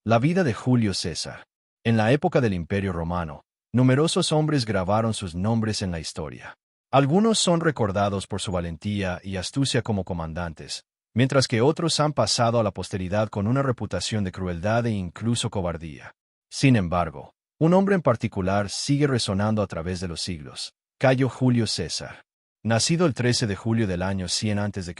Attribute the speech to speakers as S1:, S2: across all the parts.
S1: La vida de Julio César. En la época del Imperio Romano, numerosos hombres grabaron sus nombres en la historia. Algunos son recordados por su valentía y astucia como comandantes, mientras que otros han pasado a la posteridad con una reputación de crueldad e incluso cobardía. Sin embargo, un hombre en particular sigue resonando a través de los siglos: Cayo Julio César. Nacido el 13 de julio del año 100 a.C.,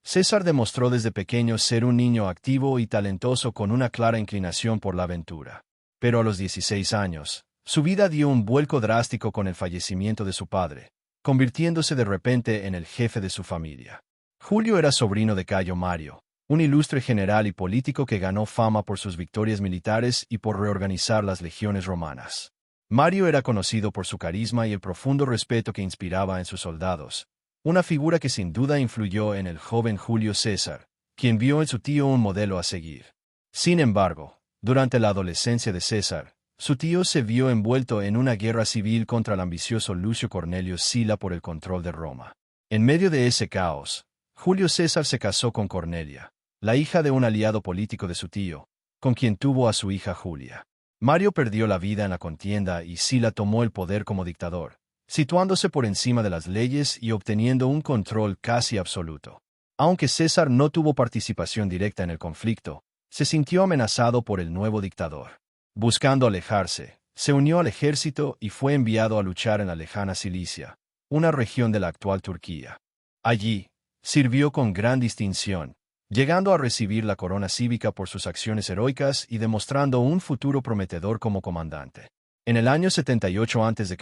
S1: César demostró desde pequeño ser un niño activo y talentoso con una clara inclinación por la aventura. Pero a los 16 años, su vida dio un vuelco drástico con el fallecimiento de su padre, convirtiéndose de repente en el jefe de su familia. Julio era sobrino de Cayo Mario, un ilustre general y político que ganó fama por sus victorias militares y por reorganizar las legiones romanas. Mario era conocido por su carisma y el profundo respeto que inspiraba en sus soldados, una figura que sin duda influyó en el joven Julio César, quien vio en su tío un modelo a seguir. Sin embargo, durante la adolescencia de César, su tío se vio envuelto en una guerra civil contra el ambicioso Lucio Cornelio Sila por el control de Roma. En medio de ese caos, Julio César se casó con Cornelia, la hija de un aliado político de su tío, con quien tuvo a su hija Julia. Mario perdió la vida en la contienda y Sila tomó el poder como dictador, situándose por encima de las leyes y obteniendo un control casi absoluto. Aunque César no tuvo participación directa en el conflicto, se sintió amenazado por el nuevo dictador. Buscando alejarse, se unió al ejército y fue enviado a luchar en la lejana Cilicia, una región de la actual Turquía. Allí, sirvió con gran distinción, llegando a recibir la corona cívica por sus acciones heroicas y demostrando un futuro prometedor como comandante. En el año 78 a.C.,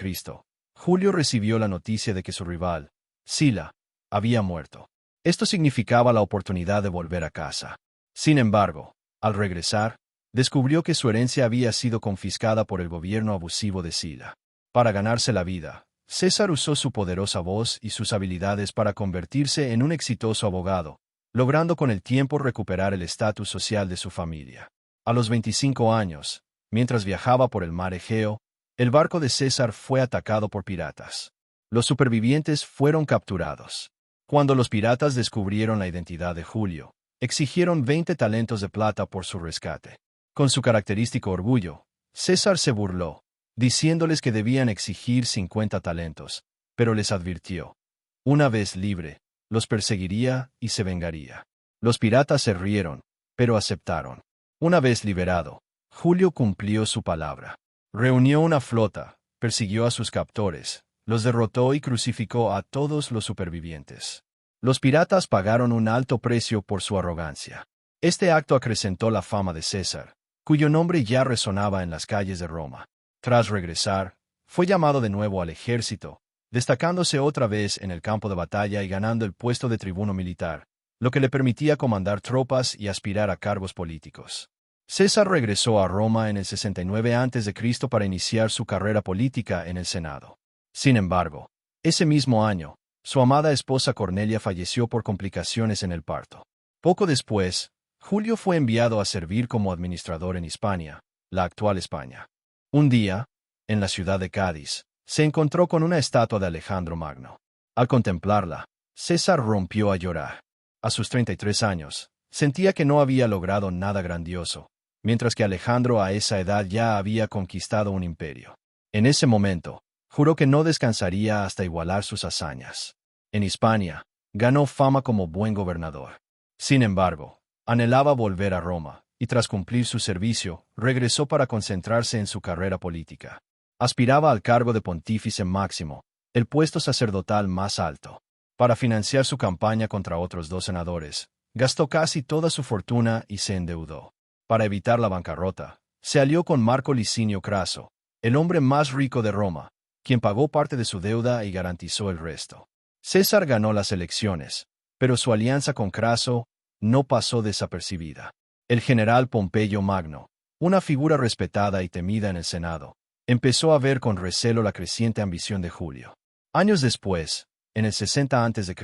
S1: Julio recibió la noticia de que su rival, Sila, había muerto. Esto significaba la oportunidad de volver a casa. Sin embargo, al regresar, descubrió que su herencia había sido confiscada por el gobierno abusivo de Sila. Para ganarse la vida, César usó su poderosa voz y sus habilidades para convertirse en un exitoso abogado, logrando con el tiempo recuperar el estatus social de su familia. A los 25 años, mientras viajaba por el mar Egeo, el barco de César fue atacado por piratas. Los supervivientes fueron capturados. Cuando los piratas descubrieron la identidad de Julio, exigieron 20 talentos de plata por su rescate. Con su característico orgullo, César se burló, diciéndoles que debían exigir 50 talentos, pero les advirtió: una vez libre, los perseguiría y se vengaría. Los piratas se rieron, pero aceptaron. Una vez liberado, Julio cumplió su palabra. Reunió una flota, persiguió a sus captores, los derrotó y crucificó a todos los supervivientes. Los piratas pagaron un alto precio por su arrogancia. Este acto acrecentó la fama de César, cuyo nombre ya resonaba en las calles de Roma. Tras regresar, fue llamado de nuevo al ejército, destacándose otra vez en el campo de batalla y ganando el puesto de tribuno militar, lo que le permitía comandar tropas y aspirar a cargos políticos. César regresó a Roma en el 69 a.C. para iniciar su carrera política en el Senado. Sin embargo, ese mismo año, su amada esposa Cornelia falleció por complicaciones en el parto. Poco después, Julio fue enviado a servir como administrador en Hispania, la actual España. Un día, en la ciudad de Cádiz, se encontró con una estatua de Alejandro Magno. Al contemplarla, César rompió a llorar. A sus 33 años, sentía que no había logrado nada grandioso, mientras que Alejandro a esa edad ya había conquistado un imperio. En ese momento, juró que no descansaría hasta igualar sus hazañas. En Hispania, ganó fama como buen gobernador. Sin embargo, anhelaba volver a Roma, y tras cumplir su servicio, regresó para concentrarse en su carrera política. Aspiraba al cargo de pontífice máximo, el puesto sacerdotal más alto. Para financiar su campaña contra otros 2 senadores, gastó casi toda su fortuna y se endeudó. Para evitar la bancarrota, se alió con Marco Licinio Craso, el hombre más rico de Roma, quien pagó parte de su deuda y garantizó el resto. César ganó las elecciones, pero su alianza con Craso no pasó desapercibida. El general Pompeyo Magno, una figura respetada y temida en el Senado, empezó a ver con recelo la creciente ambición de Julio. Años después, en el 60 a.C.,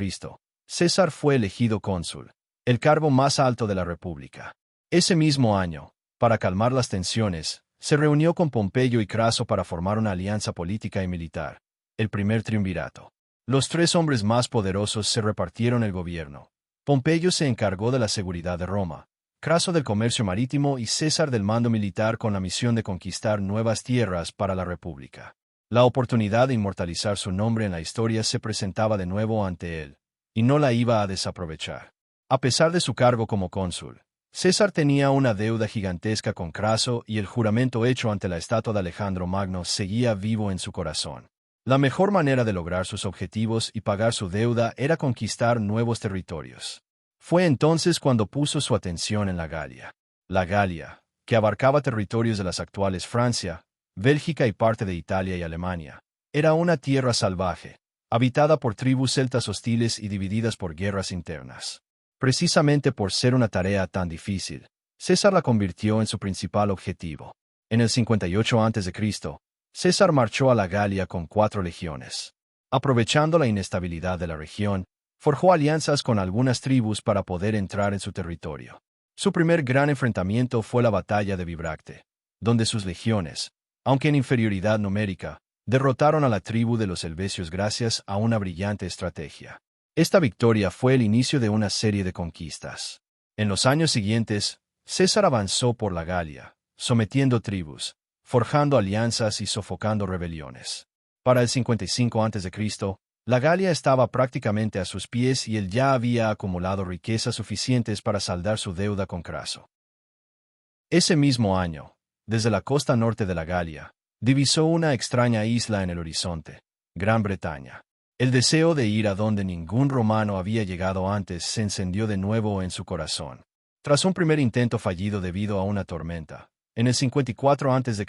S1: César fue elegido cónsul, el cargo más alto de la República. Ese mismo año, para calmar las tensiones, se reunió con Pompeyo y Craso para formar una alianza política y militar, el primer triunvirato. Los 3 hombres más poderosos se repartieron el gobierno. Pompeyo se encargó de la seguridad de Roma, Craso del comercio marítimo y César del mando militar con la misión de conquistar nuevas tierras para la República. La oportunidad de inmortalizar su nombre en la historia se presentaba de nuevo ante él, y no la iba a desaprovechar. A pesar de su cargo como cónsul, César tenía una deuda gigantesca con Craso y el juramento hecho ante la estatua de Alejandro Magno seguía vivo en su corazón. La mejor manera de lograr sus objetivos y pagar su deuda era conquistar nuevos territorios. Fue entonces cuando puso su atención en la Galia. La Galia, que abarcaba territorios de las actuales Francia, Bélgica y parte de Italia y Alemania, era una tierra salvaje, habitada por tribus celtas hostiles y divididas por guerras internas. Precisamente por ser una tarea tan difícil, César la convirtió en su principal objetivo. En el 58 a.C., César marchó a la Galia con 4 legiones. Aprovechando la inestabilidad de la región, forjó alianzas con algunas tribus para poder entrar en su territorio. Su primer gran enfrentamiento fue la batalla de Bibracte, donde sus legiones, aunque en inferioridad numérica, derrotaron a la tribu de los helvecios gracias a una brillante estrategia. Esta victoria fue el inicio de una serie de conquistas. En los años siguientes, César avanzó por la Galia, sometiendo tribus, forjando alianzas y sofocando rebeliones. Para el 55 a.C., la Galia estaba prácticamente a sus pies y él ya había acumulado riquezas suficientes para saldar su deuda con Craso. Ese mismo año, desde la costa norte de la Galia, divisó una extraña isla en el horizonte, Gran Bretaña. El deseo de ir a donde ningún romano había llegado antes se encendió de nuevo en su corazón. Tras un primer intento fallido debido a una tormenta, en el 54 a.C.,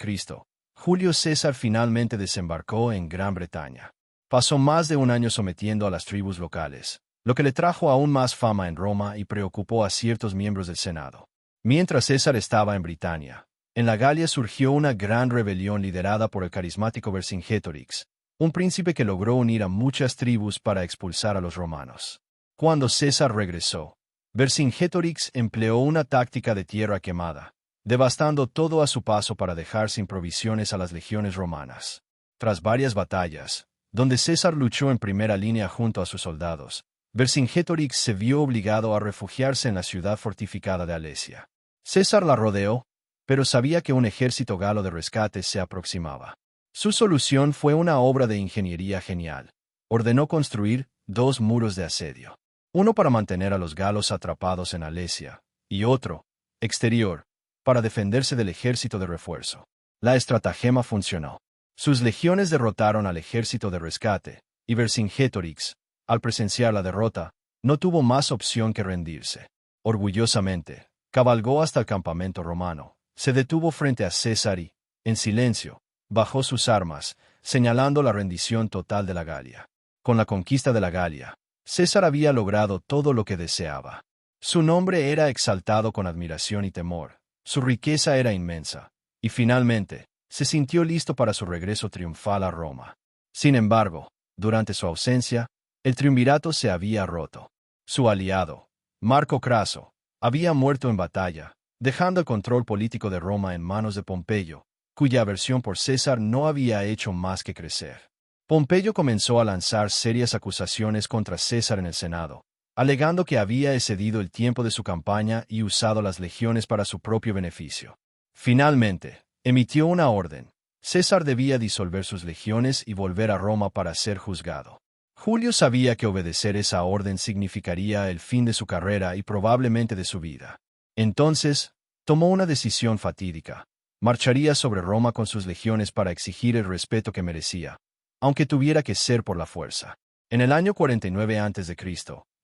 S1: Julio César finalmente desembarcó en Gran Bretaña. Pasó más de un año sometiendo a las tribus locales, lo que le trajo aún más fama en Roma y preocupó a ciertos miembros del Senado. Mientras César estaba en Britania, en la Galia surgió una gran rebelión liderada por el carismático Vercingetorix, un príncipe que logró unir a muchas tribus para expulsar a los romanos. Cuando César regresó, Vercingetorix empleó una táctica de tierra quemada, devastando todo a su paso para dejar sin provisiones a las legiones romanas. Tras varias batallas, donde César luchó en primera línea junto a sus soldados, Vercingetorix se vio obligado a refugiarse en la ciudad fortificada de Alesia. César la rodeó, pero sabía que un ejército galo de rescate se aproximaba. Su solución fue una obra de ingeniería genial. Ordenó construir 2 muros de asedio. Uno para mantener a los galos atrapados en Alesia, y otro, exterior, para defenderse del ejército de refuerzo. La estratagema funcionó. Sus legiones derrotaron al ejército de rescate, y Vercingetorix, al presenciar la derrota, no tuvo más opción que rendirse. Orgullosamente, cabalgó hasta el campamento romano, se detuvo frente a César y, en silencio, bajó sus armas, señalando la rendición total de la Galia. Con la conquista de la Galia, César había logrado todo lo que deseaba. Su nombre era exaltado con admiración y temor, su riqueza era inmensa, y finalmente, se sintió listo para su regreso triunfal a Roma. Sin embargo, durante su ausencia, el triunvirato se había roto. Su aliado, Marco Craso, había muerto en batalla, dejando el control político de Roma en manos de Pompeyo, cuya aversión por César no había hecho más que crecer. Pompeyo comenzó a lanzar serias acusaciones contra César en el Senado, alegando que había excedido el tiempo de su campaña y usado las legiones para su propio beneficio. Finalmente, emitió una orden. César debía disolver sus legiones y volver a Roma para ser juzgado. Julio sabía que obedecer esa orden significaría el fin de su carrera y probablemente de su vida. Entonces, tomó una decisión fatídica. Marcharía sobre Roma con sus legiones para exigir el respeto que merecía, aunque tuviera que ser por la fuerza. En el año 49 a.C.,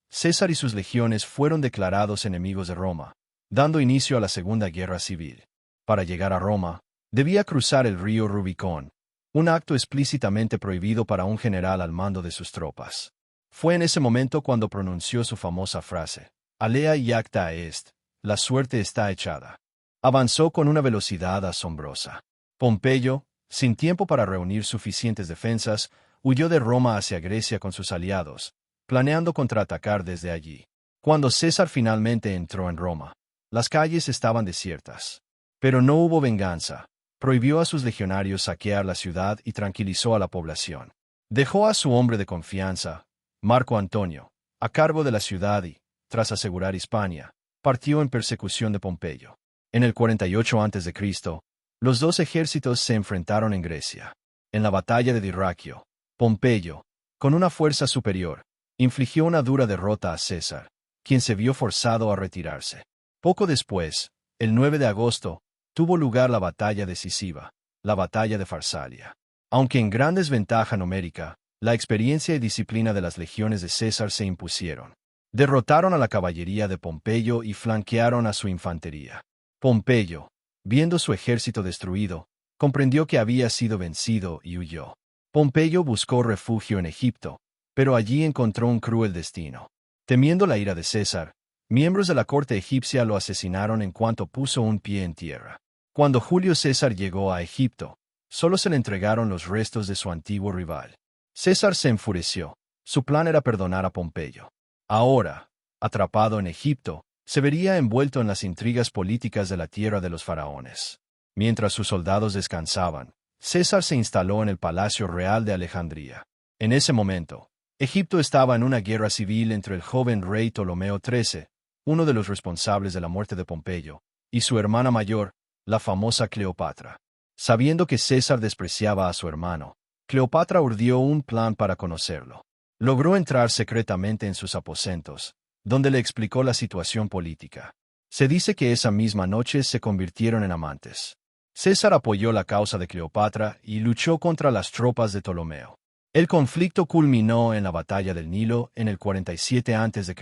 S1: César y sus legiones fueron declarados enemigos de Roma, dando inicio a la Segunda Guerra Civil. Para llegar a Roma, debía cruzar el río Rubicón, un acto explícitamente prohibido para un general al mando de sus tropas. Fue en ese momento cuando pronunció su famosa frase, Alea iacta est, la suerte está echada. Avanzó con una velocidad asombrosa. Pompeyo, sin tiempo para reunir suficientes defensas, huyó de Roma hacia Grecia con sus aliados, planeando contraatacar desde allí. Cuando César finalmente entró en Roma, las calles estaban desiertas. Pero no hubo venganza. Prohibió a sus legionarios saquear la ciudad y tranquilizó a la población. Dejó a su hombre de confianza, Marco Antonio, a cargo de la ciudad y, tras asegurar Hispania, partió en persecución de Pompeyo. En el 48 a.C., los dos ejércitos se enfrentaron en Grecia. En la batalla de Dyrraquio, Pompeyo, con una fuerza superior, infligió una dura derrota a César, quien se vio forzado a retirarse. Poco después, el 9 de agosto, tuvo lugar la batalla decisiva, la batalla de Farsalia. Aunque en gran desventaja numérica, la experiencia y disciplina de las legiones de César se impusieron. Derrotaron a la caballería de Pompeyo y flanquearon a su infantería. Pompeyo, viendo su ejército destruido, comprendió que había sido vencido y huyó. Pompeyo buscó refugio en Egipto, pero allí encontró un cruel destino. Temiendo la ira de César, miembros de la corte egipcia lo asesinaron en cuanto puso un pie en tierra. Cuando Julio César llegó a Egipto, solo se le entregaron los restos de su antiguo rival. César se enfureció. Su plan era perdonar a Pompeyo. Ahora, atrapado en Egipto, se vería envuelto en las intrigas políticas de la tierra de los faraones. Mientras sus soldados descansaban, César se instaló en el Palacio Real de Alejandría. En ese momento, Egipto estaba en una guerra civil entre el joven rey Ptolomeo XIII, uno de los responsables de la muerte de Pompeyo, y su hermana mayor, la famosa Cleopatra. Sabiendo que César despreciaba a su hermano, Cleopatra urdió un plan para conocerlo. Logró entrar secretamente en sus aposentos, donde le explicó la situación política. Se dice que esa misma noche se convirtieron en amantes. César apoyó la causa de Cleopatra y luchó contra las tropas de Ptolomeo. El conflicto culminó en la batalla del Nilo en el 47 a.C.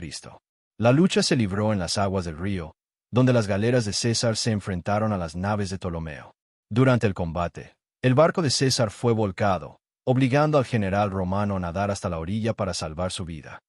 S1: La lucha se libró en las aguas del río, donde las galeras de César se enfrentaron a las naves de Ptolomeo. Durante el combate, el barco de César fue volcado, obligando al general romano a nadar hasta la orilla para salvar su vida.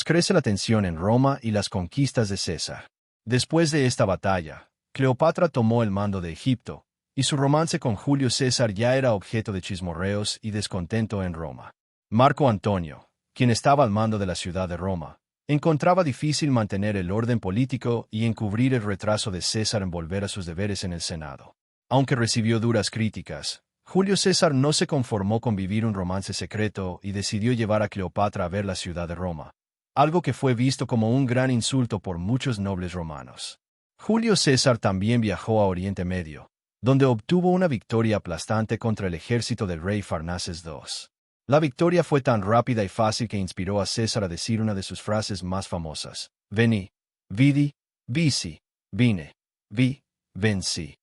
S1: Crece la tensión en Roma y las conquistas de César. Después de esta batalla, Cleopatra tomó el mando de Egipto, y su romance con Julio César ya era objeto de chismorreos y descontento en Roma. Marco Antonio, quien estaba al mando de la ciudad de Roma, encontraba difícil mantener el orden político y encubrir el retraso de César en volver a sus deberes en el Senado. Aunque recibió duras críticas, Julio César no se conformó con vivir un romance secreto y decidió llevar a Cleopatra a ver la ciudad de Roma, algo que fue visto como un gran insulto por muchos nobles romanos. Julio César también viajó a Oriente Medio, donde obtuvo una victoria aplastante contra el ejército del rey Farnaces II. La victoria fue tan rápida y fácil que inspiró a César a decir una de sus frases más famosas: Veni, vidi, vici, vine, vi, vencí.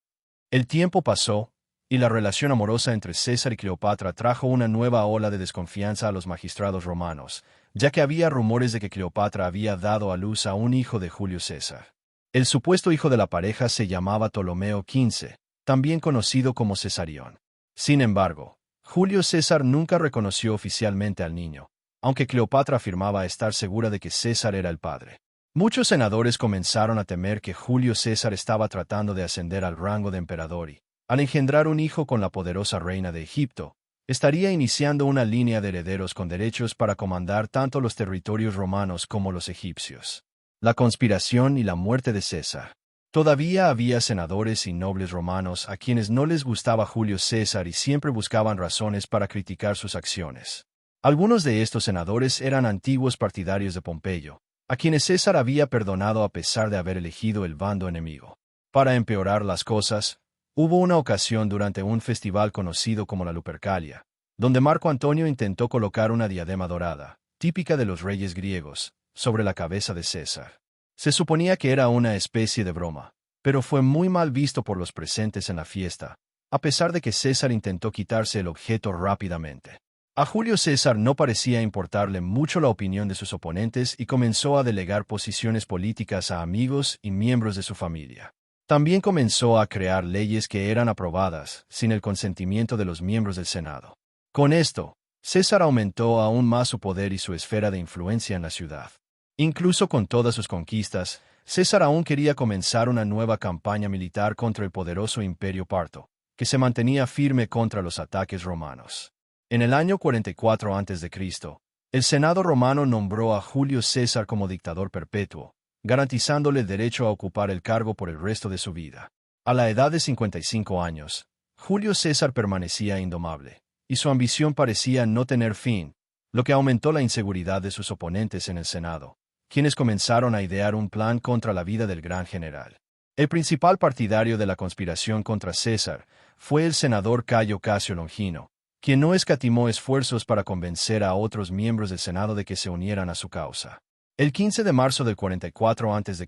S1: El tiempo pasó, y la relación amorosa entre César y Cleopatra trajo una nueva ola de desconfianza a los magistrados romanos, ya que había rumores de que Cleopatra había dado a luz a un hijo de Julio César. El supuesto hijo de la pareja se llamaba Ptolomeo XV, también conocido como Cesarión. Sin embargo, Julio César nunca reconoció oficialmente al niño, aunque Cleopatra afirmaba estar segura de que César era el padre. Muchos senadores comenzaron a temer que Julio César estaba tratando de ascender al rango de emperador y, al engendrar un hijo con la poderosa reina de Egipto, estaría iniciando una línea de herederos con derechos para comandar tanto los territorios romanos como los egipcios. La conspiración y la muerte de César. Todavía había senadores y nobles romanos a quienes no les gustaba Julio César y siempre buscaban razones para criticar sus acciones. Algunos de estos senadores eran antiguos partidarios de Pompeyo, a quienes César había perdonado a pesar de haber elegido el bando enemigo. Para empeorar las cosas, hubo una ocasión durante un festival conocido como la Lupercalia, donde Marco Antonio intentó colocar una diadema dorada, típica de los reyes griegos, sobre la cabeza de César. Se suponía que era una especie de broma, pero fue muy mal visto por los presentes en la fiesta, a pesar de que César intentó quitarse el objeto rápidamente. A Julio César no parecía importarle mucho la opinión de sus oponentes y comenzó a delegar posiciones políticas a amigos y miembros de su familia. También comenzó a crear leyes que eran aprobadas sin el consentimiento de los miembros del Senado. Con esto, César aumentó aún más su poder y su esfera de influencia en la ciudad. Incluso con todas sus conquistas, César aún quería comenzar una nueva campaña militar contra el poderoso Imperio Parto, que se mantenía firme contra los ataques romanos. En el año 44 a.C., el Senado romano nombró a Julio César como dictador perpetuo, garantizándole el derecho a ocupar el cargo por el resto de su vida. A la edad de 55 años, Julio César permanecía indomable, y su ambición parecía no tener fin, lo que aumentó la inseguridad de sus oponentes en el Senado, quienes comenzaron a idear un plan contra la vida del gran general. El principal partidario de la conspiración contra César fue el senador Cayo Casio Longino, quien no escatimó esfuerzos para convencer a otros miembros del Senado de que se unieran a su causa. El 15 de marzo del 44 a.C.,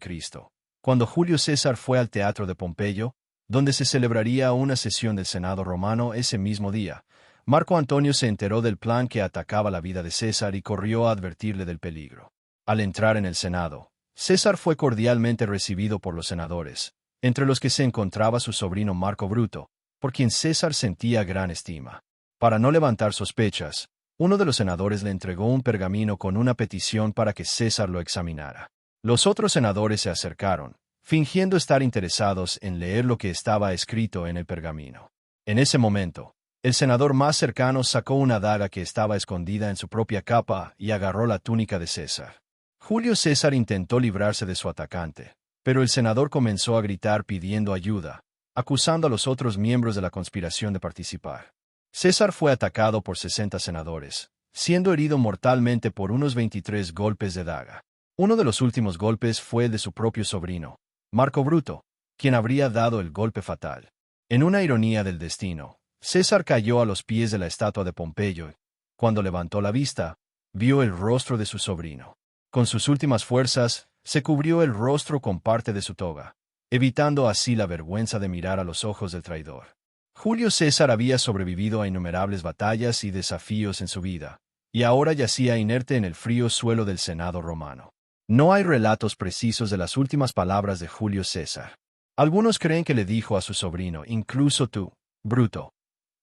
S1: cuando Julio César fue al teatro de Pompeyo, donde se celebraría una sesión del Senado romano ese mismo día, Marco Antonio se enteró del plan que atacaba la vida de César y corrió a advertirle del peligro. Al entrar en el Senado, César fue cordialmente recibido por los senadores, entre los que se encontraba su sobrino Marco Bruto, por quien César sentía gran estima. Para no levantar sospechas, uno de los senadores le entregó un pergamino con una petición para que César lo examinara. Los otros senadores se acercaron, fingiendo estar interesados en leer lo que estaba escrito en el pergamino. En ese momento, el senador más cercano sacó una daga que estaba escondida en su propia capa y agarró la túnica de César. Julio César intentó librarse de su atacante, pero el senador comenzó a gritar pidiendo ayuda, acusando a los otros miembros de la conspiración de participar. César fue atacado por 60 senadores, siendo herido mortalmente por unos 23 golpes de daga. Uno de los últimos golpes fue el de su propio sobrino, Marco Bruto, quien habría dado el golpe fatal. En una ironía del destino, César cayó a los pies de la estatua de Pompeyo y, cuando levantó la vista, vio el rostro de su sobrino. Con sus últimas fuerzas, se cubrió el rostro con parte de su toga, evitando así la vergüenza de mirar a los ojos del traidor. Julio César había sobrevivido a innumerables batallas y desafíos en su vida, y ahora yacía inerte en el frío suelo del Senado romano. No hay relatos precisos de las últimas palabras de Julio César. Algunos creen que le dijo a su sobrino, incluso tú, Bruto.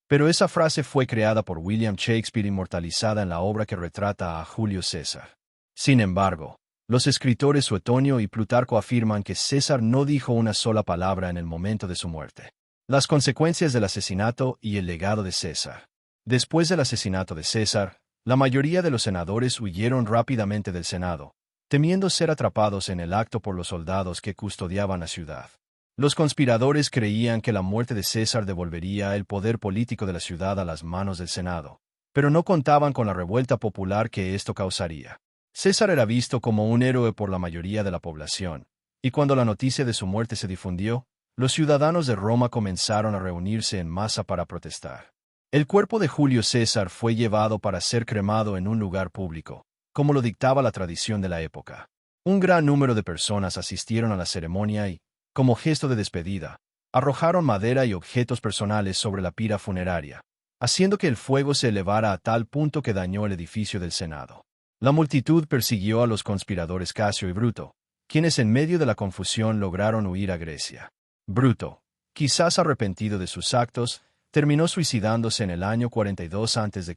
S1: Pero esa frase fue creada por William Shakespeare inmortalizada en la obra que retrata a Julio César. Sin embargo, los escritores Suetonio y Plutarco afirman que César no dijo una sola palabra en el momento de su muerte. Las consecuencias del asesinato y el legado de César. Después del asesinato de César, la mayoría de los senadores huyeron rápidamente del Senado, temiendo ser atrapados en el acto por los soldados que custodiaban la ciudad. Los conspiradores creían que la muerte de César devolvería el poder político de la ciudad a las manos del Senado, pero no contaban con la revuelta popular que esto causaría. César era visto como un héroe por la mayoría de la población, y cuando la noticia de su muerte se difundió, los ciudadanos de Roma comenzaron a reunirse en masa para protestar. El cuerpo de Julio César fue llevado para ser cremado en un lugar público, como lo dictaba la tradición de la época. Un gran número de personas asistieron a la ceremonia y, como gesto de despedida, arrojaron madera y objetos personales sobre la pira funeraria, haciendo que el fuego se elevara a tal punto que dañó el edificio del Senado. La multitud persiguió a los conspiradores Casio y Bruto, quienes en medio de la confusión lograron huir a Grecia. Bruto, quizás arrepentido de sus actos, terminó suicidándose en el año 42 a.C.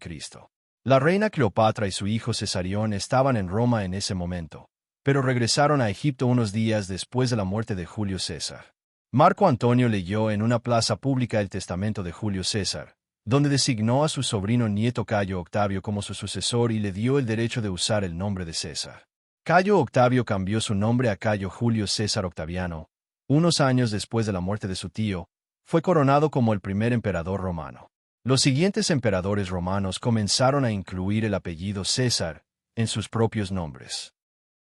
S1: La reina Cleopatra y su hijo Cesarión estaban en Roma en ese momento, pero regresaron a Egipto unos días después de la muerte de Julio César. Marco Antonio leyó en una plaza pública el testamento de Julio César, donde designó a su sobrino nieto Cayo Octavio como su sucesor y le dio el derecho de usar el nombre de César. Cayo Octavio cambió su nombre a Cayo Julio César Octaviano. Unos años después de la muerte de su tío, fue coronado como el primer emperador romano. Los siguientes emperadores romanos comenzaron a incluir el apellido César en sus propios nombres.